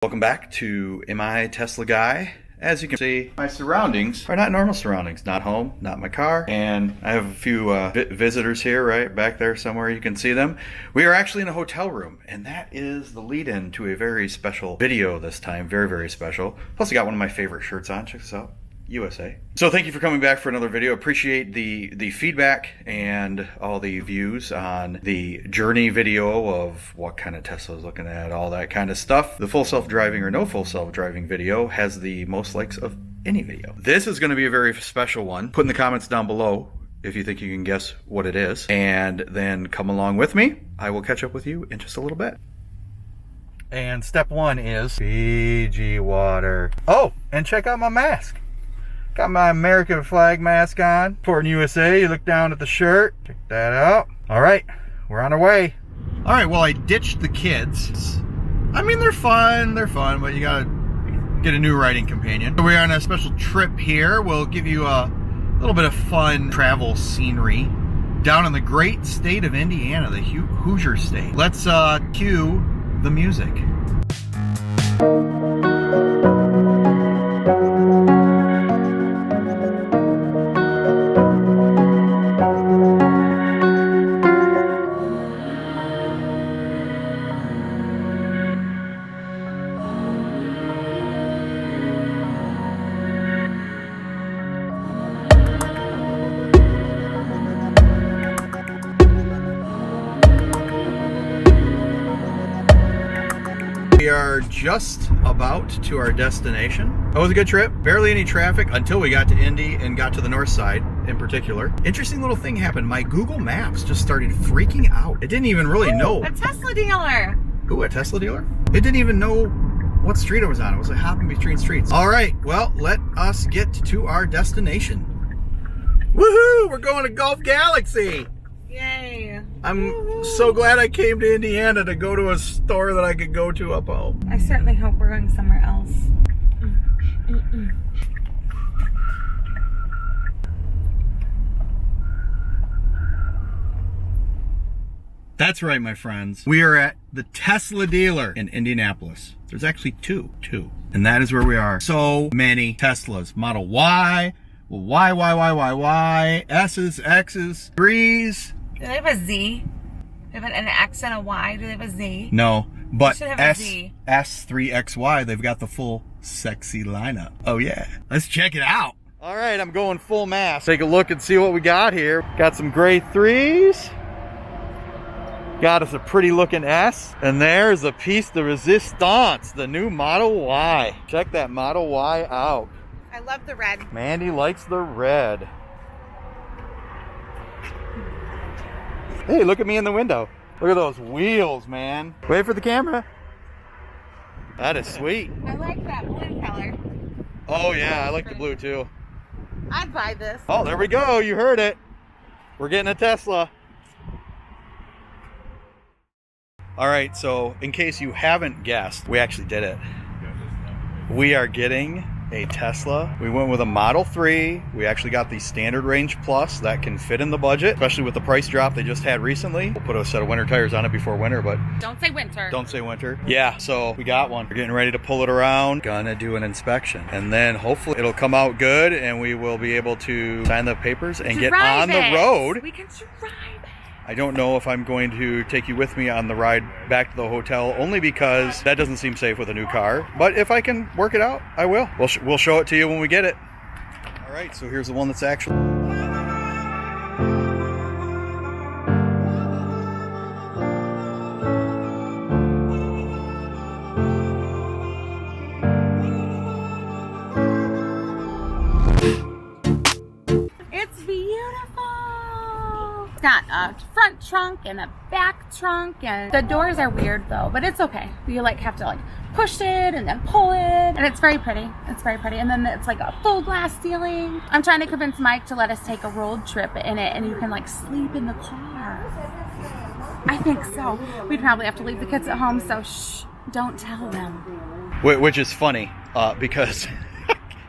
Welcome back to Am I Tesla Guy? As you can see, my surroundings are not normal surroundings. Not home, not my car, and I have a few visitors here, right back there somewhere. You can see them. We are actually in a hotel room, and that is the lead-in to a very special video this time. Very, very special. Plus, I got one of my favorite shirts on. Check this out. USA. So thank you for coming back for another video. Appreciate the feedback and all the views on the journey video of what kind of Tesla I was looking at, all that kind of stuff. The full self-driving or no full self-driving video has the most likes of any video. This is going to be a very special one. Put in the comments down below if you think you can guess what it is, and then come along with me. I will catch up with you in just a little bit. And step one is Fiji water. Oh, and check out my mask. Got my American flag mask on. Portland, USA. You look down at the shirt. Check that out. All right, we're on our way. All right, well, I ditched the kids. I mean, they're fun, but you gotta get a new riding companion. So we're on a special trip here. We'll give you a little bit of fun travel scenery down in the great state of Indiana, the Hoosier state. Let's cue the music. We are just about to our destination. That was a good trip. Barely any traffic until we got to Indy and got to the north side in particular. Interesting little thing happened. My Google Maps just started freaking out. It didn't even really know. A Tesla dealer. Ooh, a Tesla dealer? It didn't even know what street I was on. It was like hopping between streets. All right, well, let us get to our destination. Woohoo! We're going to Gulf Galaxy. Yay. I'm so glad I came to Indiana to go to a store that I could go to up home. I certainly hope we're going somewhere else. That's right, my friends. We are at the Tesla dealer in Indianapolis. There's actually two. And that is where we are. So many Teslas. Model Y, Y, S's, X's, 3's. Do they have a Z? They have an X and a Y. Do they have a Z? No, but should have a Z. S3XY, they've got the full sexy lineup. Oh yeah, let's check it out. All right, I'm going full mass. Take a look and see what we got here. Got some gray 3's. Got us a pretty looking S. And there's a piece de resistance, the new Model Y. Check that Model Y out. I love the red. Mandy likes the red. Hey, look at me in the window. Look at those wheels, man. Wait for the camera. That is sweet. I like that blue color. Oh yeah, I like the blue too. I'd buy this. Oh, there we go. You heard it. We're getting a Tesla. All right, so in case you haven't guessed, we actually did it. We are getting a Tesla. We went with a Model 3. We actually got the Standard Range Plus that can fit in the budget, especially with the price drop they just had recently. We'll put a set of winter tires on it before winter, but don't say winter. Don't say winter. Yeah, so we got one. We're getting ready to pull it around. Gonna do an inspection. And then hopefully it'll come out good and we will be able to sign the papers and get on the road. We can drive it. I don't know if I'm going to take you with me on the ride back to the hotel, only because that doesn't seem safe with a new car. But if I can work it out, I will. We'll show it to you when we get it. All right, so here's the one that's actually... It's beautiful. It's got a front trunk and a back trunk, and the doors are weird though, but it's okay. You have to push it and then pull it, and it's very pretty. It's very pretty. And then it's like a full glass ceiling. I'm trying to convince Mike to let us take a road trip in it, and you can sleep in the car. I think so. We'd probably have to leave the kids at home, so shh, don't tell them. Which is funny, because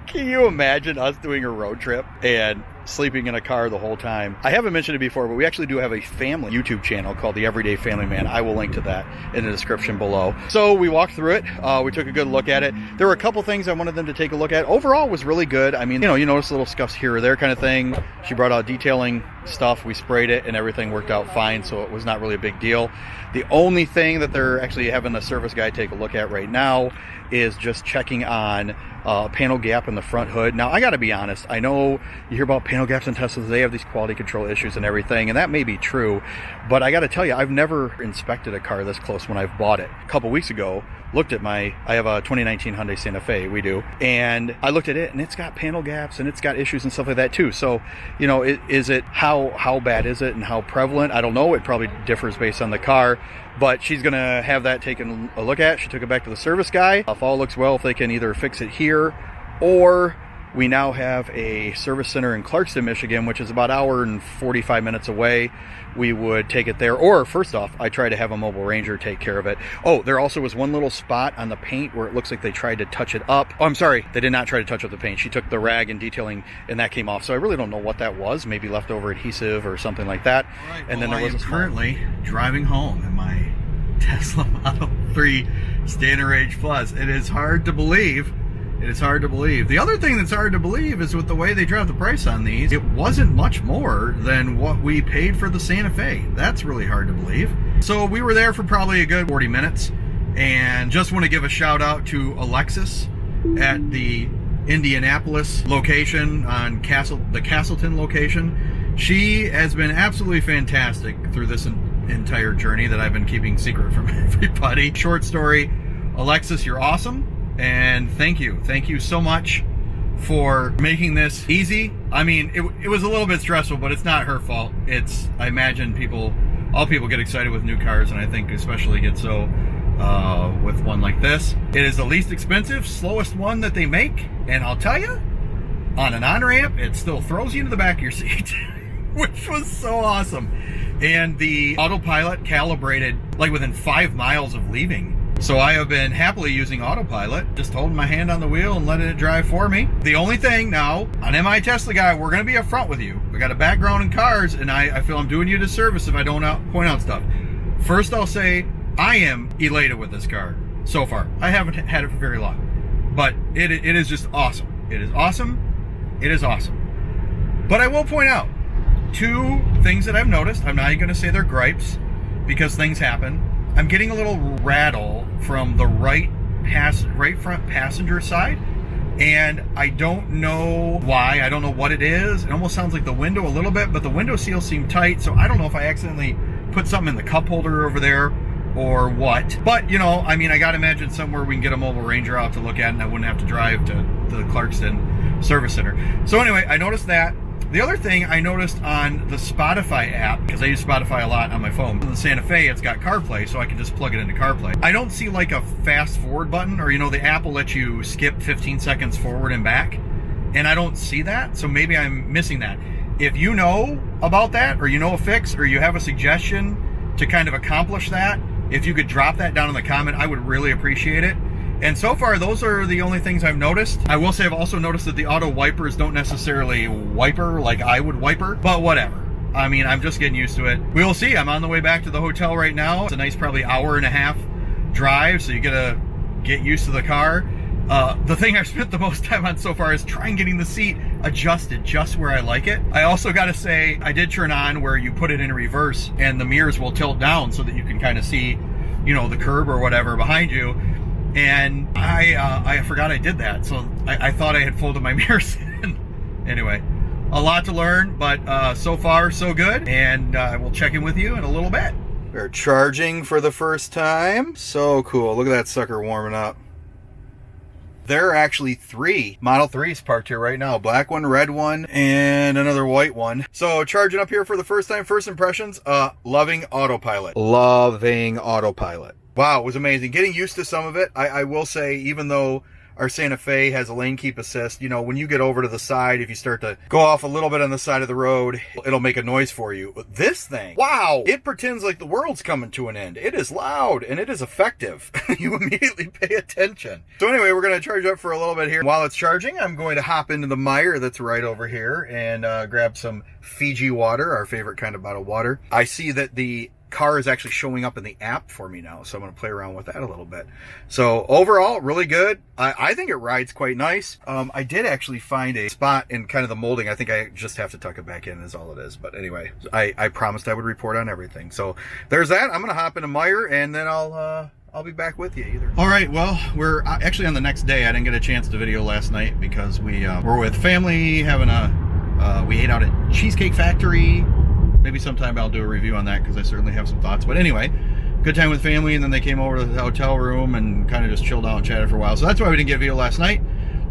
can you imagine us doing a road trip and sleeping in a car the whole time. I haven't mentioned it before, but we actually do have a family YouTube channel called The Everyday Family Man. I will link to that in the description below. So we walked through it. We took a good look at it. There were a couple things I wanted them to take a look at. Overall, it was really good. I mean, you notice little scuffs here or there kind of thing. She brought out detailing stuff. We sprayed it and everything worked out fine, so it was not really a big deal. The only thing that they're actually having the service guy take a look at right now is just checking on a panel gap in the front hood. Now, I got to be honest. I know you hear about panel gaps in Teslas. They have these quality control issues and everything, and that may be true. But I got to tell you, I've never inspected a car this close when I've bought it. A couple weeks ago, looked at I have a 2019 Hyundai Santa Fe, we do, and I looked at it, and it's got panel gaps, and it's got issues and stuff like that too. So, is it, how bad is it, and how prevalent? I don't know. It probably differs based on the car, but she's going to have that taken a look at. She took it back to the service guy. If all looks well, if they can either fix it here, or we now have a service center in Clarkston, Michigan, which is about an hour and 45 minutes away. We would take it there. Or first off, I try to have a mobile ranger take care of it. Oh, there also was one little spot on the paint where it looks like they tried to touch it up. Oh, I'm sorry. They did not try to touch up the paint. She took the rag and detailing and that came off. So I really don't know what that was. Maybe leftover adhesive or something like that. Right, and then there was currently driving home in my Tesla Model 3 Standard Range Plus. It is hard to believe. It is hard to believe. The other thing that's hard to believe is with the way they dropped the price on these, it wasn't much more than what we paid for the Santa Fe. That's really hard to believe. So we were there for probably a good 40 minutes, and just want to give a shout out to Alexis at the Indianapolis location on the Castleton location. She has been absolutely fantastic through this entire journey that I've been keeping secret from everybody. Short story, Alexis, you're awesome. And thank you so much for making this easy. I mean, it was a little bit stressful, but it's not her fault. I imagine all people get excited with new cars, and I think especially get so with one like this. It is the least expensive, slowest one that they make, and I'll tell you, on an on-ramp, it still throws you into the back of your seat, which was so awesome. And the autopilot calibrated like within 5 miles of leaving. So I have been happily using autopilot, just holding my hand on the wheel and letting it drive for me. The only thing now, on MI Tesla Guy, we're going to be upfront with you. We got a background in cars, and I feel I'm doing you a disservice if I don't point out stuff. First, I'll say I am elated with this car so far. I haven't had it for very long, but it is just awesome. It is awesome. It is awesome. But I will point out 2 things that I've noticed. I'm not even going to say they're gripes because things happen. I'm getting a little rattle from the right front passenger side, and I don't know why. I don't know what it is. It almost sounds like the window a little bit, but the window seals seem tight, so I don't know if I accidentally put something in the cup holder over there or what. But, I mean, I gotta imagine somewhere we can get a mobile ranger out to look at, and I wouldn't have to drive to the Clarkston Service Center. So anyway, I noticed that. The other thing I noticed on the Spotify app, because I use Spotify a lot on my phone, the Santa Fe, it's got CarPlay, so I can just plug it into CarPlay. I don't see like a fast forward button, or the app will let you skip 15 seconds forward and back, and I don't see that, so maybe I'm missing that. If you know about that, or you know a fix, or you have a suggestion to kind of accomplish that, if you could drop that down in the comment, I would really appreciate it. And so far, those are the only things I've noticed. I will say I've also noticed that the auto wipers don't necessarily wiper like I would wiper, but whatever. I mean, I'm just getting used to it. We'll see. I'm on the way back to the hotel right now. It's a nice probably hour and a half drive, so you gotta get used to the car. The thing I've spent the most time on so far is trying getting the seat adjusted just where I like it. I also gotta say, I did turn on where you put it in reverse and the mirrors will tilt down so that you can kind of see, the curb or whatever behind you. And I forgot I did that, so I thought I had folded my mirrors in. Anyway, a lot to learn, but so far so good, and we'll check in with you in a little bit. We're charging for the first time. So cool. Look at that sucker warming up. There are actually 3 Model 3s parked here right now. Black one, red one, and another white one. So charging up here for the first time. First impressions, loving autopilot. Loving autopilot. Wow, it was amazing. Getting used to some of it. I will say, even though our Santa Fe has a lane keep assist. You know, when you get over to the side, if you start to go off a little bit on the side of the road, it'll make a noise for you. But this thing, wow, it pretends like the world's coming to an end. It is loud and it is effective. You immediately pay attention. So anyway, we're going to charge up for a little bit here. While it's charging, I'm going to hop into the Meijer that's right over here and grab some Fiji water, our favorite kind of bottled water. I see that the car is actually showing up in the app for me now, so I'm going to play around with that a little bit. So overall, really good. I think it rides quite nice. I did actually find a spot in kind of the molding. I think I just have to tuck it back in is all it is. But anyway, I promised I would report on everything. So there's that. I'm going to hop into Meijer and then I'll be back with you either. All right, well, we're actually on the next day. I didn't get a chance to video last night because we were with family having we ate out at Cheesecake Factory. Maybe sometime I'll do a review on that because I certainly have some thoughts. But anyway, good time with family, and then they came over to the hotel room and kind of just chilled out and chatted for a while. So that's why we didn't get a video last night.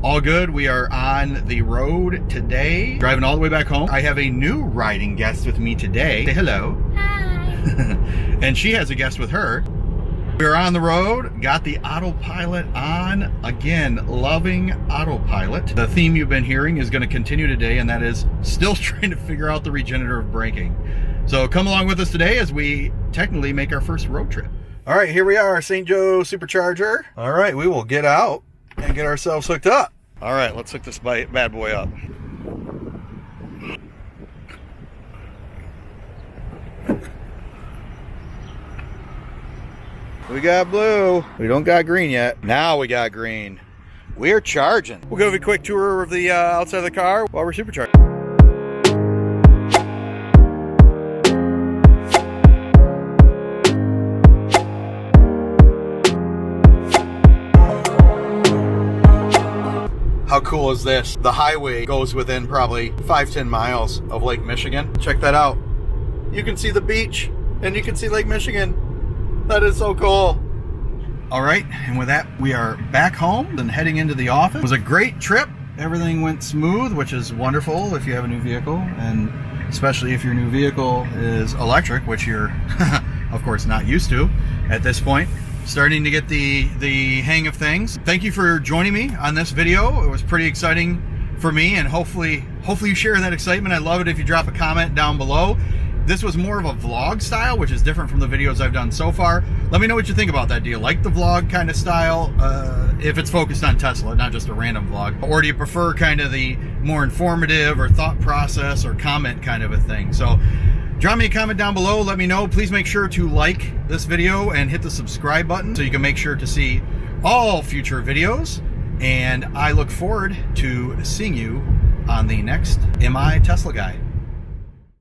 All good. We are on the road today, driving all the way back home. I have a new riding guest with me today. Say hello. Hi. And she has a guest with her. We're on the road, got the autopilot on. Again, loving autopilot. The theme you've been hearing is going to continue today, and that is still trying to figure out the regenerative braking. So come along with us today as we technically make our first road trip. All right, here we are, St. Joe Supercharger. All right, we will get out and get ourselves hooked up. All right, let's hook this bad boy up. We got blue. We don't got green yet. Now we got green. We're charging. We'll give a quick tour of the outside of the car while we're supercharging. How cool is this? The highway goes within probably 5-10 miles of Lake Michigan. Check that out. You can see the beach and you can see Lake Michigan. That is so cool. All right, and with that, we are back home and heading into the office. It was a great trip. Everything went smooth, which is wonderful if you have a new vehicle, and especially if your new vehicle is electric, which you're, of course, not used to at this point. Starting to get the hang of things. Thank you for joining me on this video. It was pretty exciting for me, and hopefully you share that excitement. I love it if you drop a comment down below. This was more of a vlog style, which is different from the videos I've done so far. Let me know what you think about that. Do you like the vlog kind of style, if it's focused on Tesla, not just a random vlog? Or do you prefer kind of the more informative or thought process or comment kind of a thing? So drop me a comment down below. Let me know. Please make sure to like this video and hit the subscribe button so you can make sure to see all future videos. And I look forward to seeing you on the next Am I Tesla Guy?